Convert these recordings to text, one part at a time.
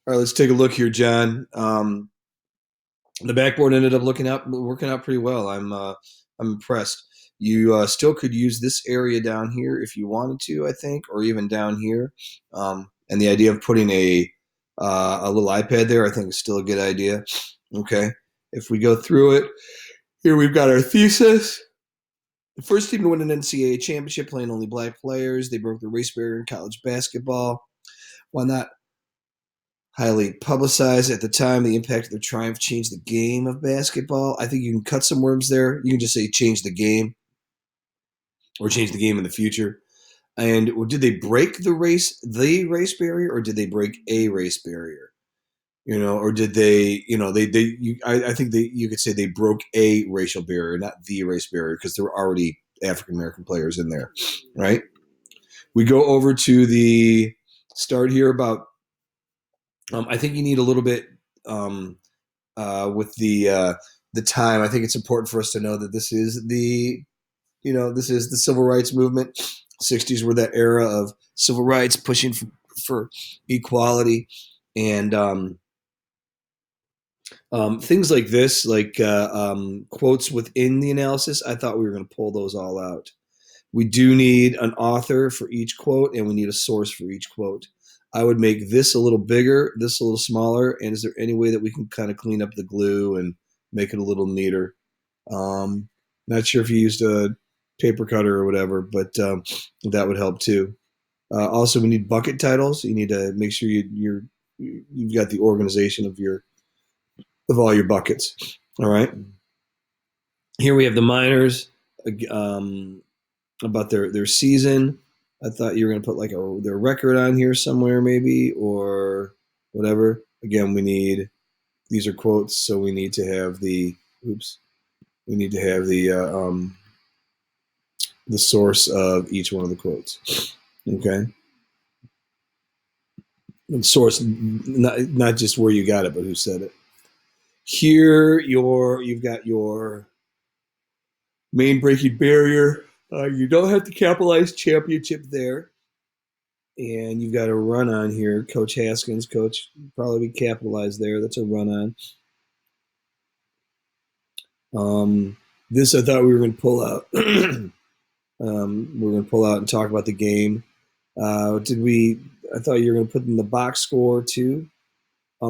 All right, let's take a look here, John. The backboard ended up working out pretty well. I'm impressed. You still could use this area down here if you wanted to, I think, or even down here. And the idea of putting a little iPad there, I think, is still a good idea. Okay, if we go through it, here we've got our thesis. The first team to win an NCAA championship, playing only black players. They broke the race barrier in college basketball. While not highly publicized at the time, the impact of their triumph changed the game of basketball. I think you can cut some words there. You can just say change the game or change the game in the future. And did they break the race barrier, or did they break a race barrier? Or did they, I think you could say they broke a racial barrier, not the race barrier, because there were already African American players in there, right? We go over to the start here about, I think you need a little bit with the time. I think it's important for us to know that this is the civil rights movement. 60s were that era of civil rights, pushing for equality, and things like this, like quotes within the analysis. I thought we were going to pull those all out. We do need an author for each quote, and we need a source for each quote. I would make this a little bigger, this a little smaller, and is there any way that we can kind of clean up the glue and make it a little neater? Not sure if you used a paper cutter or whatever, but that would help too. Also, we need bucket titles. You need to make sure you've got the organization of all your buckets. All right. Here we have the minors, about their season. I thought you were going to put like their record on here somewhere, maybe, or whatever. Again, these are quotes, so we need to have the the source of each one of the quotes. Okay. And source, not just where you got it, but who said it. Here, you've got your main breaking barrier. You don't have to capitalize championship there. And you've got a run on here. Coach Haskins, coach, probably be capitalized there. That's a run on. This I thought we were going to pull out. We're going to pull out and talk about the game. I thought you were going to put in the box score too.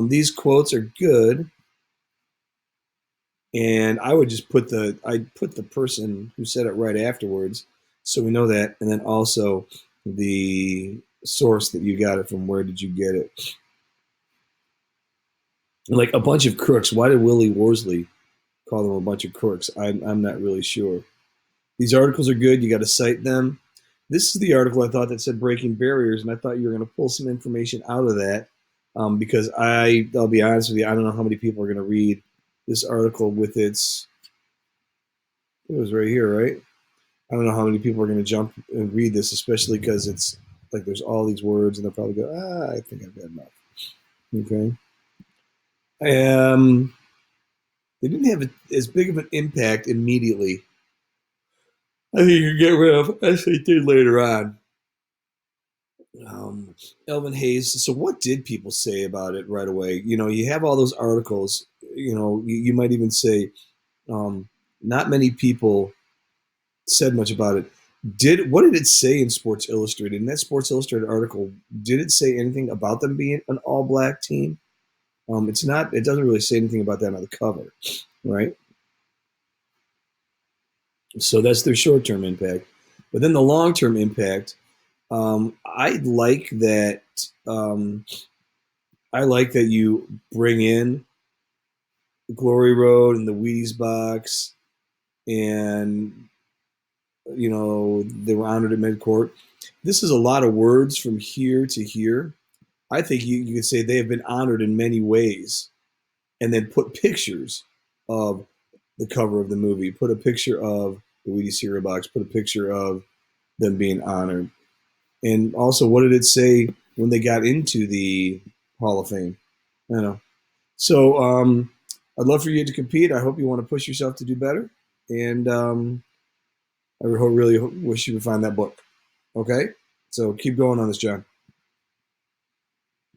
These quotes are good. And I would just put the person who said it right afterwards, so we know that, and then also the source that you got it from. Where did you get it? Like a bunch of crooks. Why did Willie Worsley call them a bunch of crooks? I'm not really sure. These articles are good. You got to cite them. This is the article I thought that said breaking barriers, and I thought you were going to pull some information out of that, because I'll be honest with you, I don't know how many people are going to read this article with it was right here, right? I don't know how many people are going to jump and read this, especially because it's like there's all these words, and they'll probably go, I think I've had enough. Okay. They didn't have as big of an impact immediately. I think you can get rid of as they did later on. Elvin Hayes. So what did people say about it right away? You have all those articles. You might even say not many people said much about it. What did it say in Sports Illustrated? In that Sports Illustrated article, did it say anything about them being an all-black team? It doesn't really say anything about that on the cover, right? So that's their short-term impact. But then the long-term impact, I like that. I like that you bring in Glory Road and the Wheaties box, and they were honored at midcourt. This is a lot of words from here to here. I think you could say they have been honored in many ways, and then put pictures of the cover of the movie, put a picture of the Wheaties cereal box, put a picture of them being honored. And also, what did it say when they got into the Hall of Fame? I don't know. So I'd love for you to compete. I hope you want to push yourself to do better. And I really wish you would find that book. Okay? So keep going on this, John.